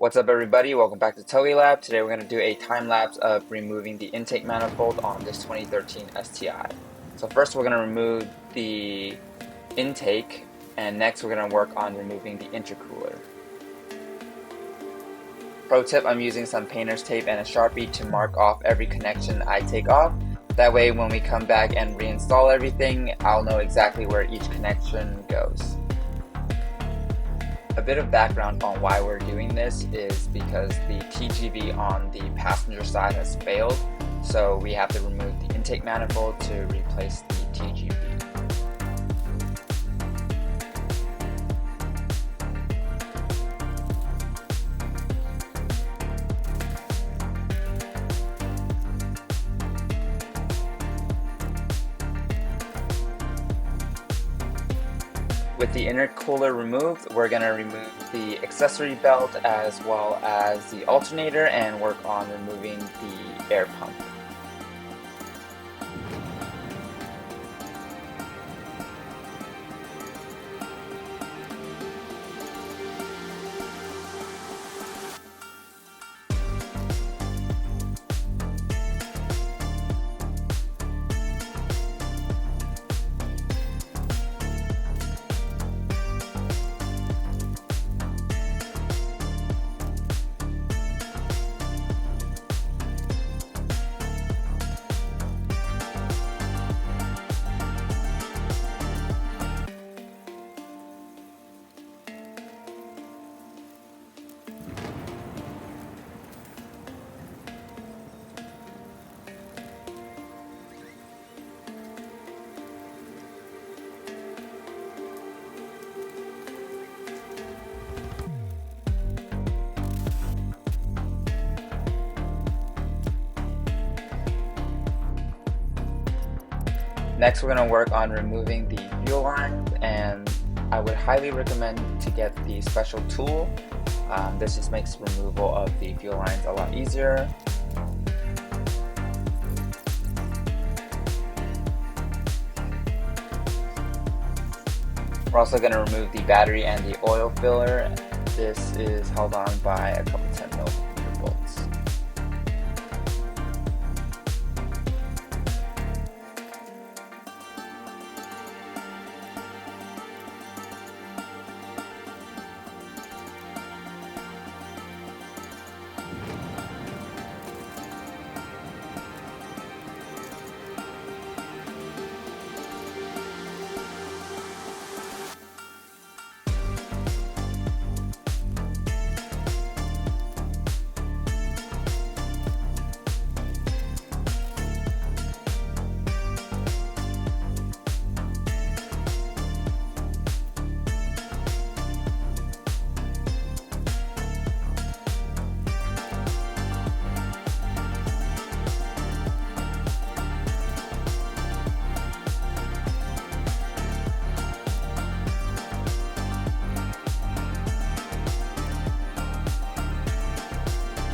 What's up everybody, welcome back to TOE Lab. Today we're going to do a time lapse of removing the intake manifold on this 2013 STI. So first we're going to remove the intake, and next we're going to work on removing the intercooler. Pro tip, I'm using some painter's tape and a Sharpie to mark off every connection I take off. That way when we come back and reinstall everything, I'll know exactly where each connection goes. A bit of background on why we're doing this is because the TGV on the passenger side has failed, so we have to remove the intake manifold to replace the TGV. With the intercooler removed, we're going to remove the accessory belt as well as the alternator and work on removing the air pump. Next, we're going to work on removing the fuel lines, and I would highly recommend to get the special tool. This just makes removal of the fuel lines a lot easier. We're also going to remove the battery and the oil filler. This is held on by a couple 10mm bolts.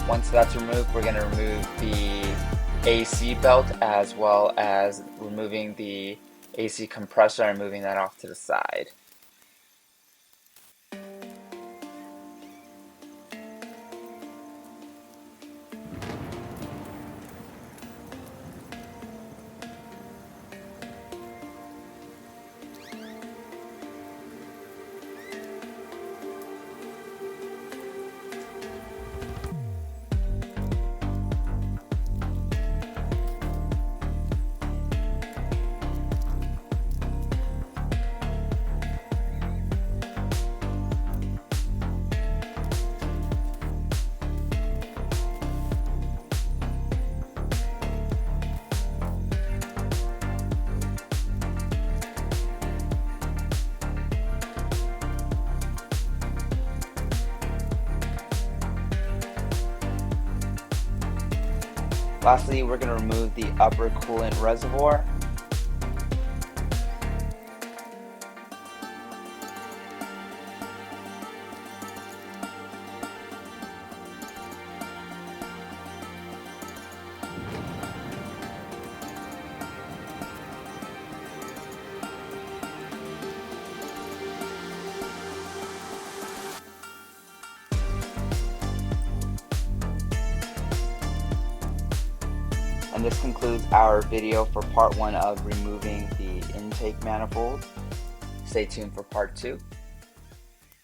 Once that's removed, we're going to remove the AC belt as well as removing the AC compressor and moving that off to the side. Lastly, we're going to remove the upper coolant reservoir. And this concludes our video for part 1 of removing the intake manifold. Stay tuned for part 2.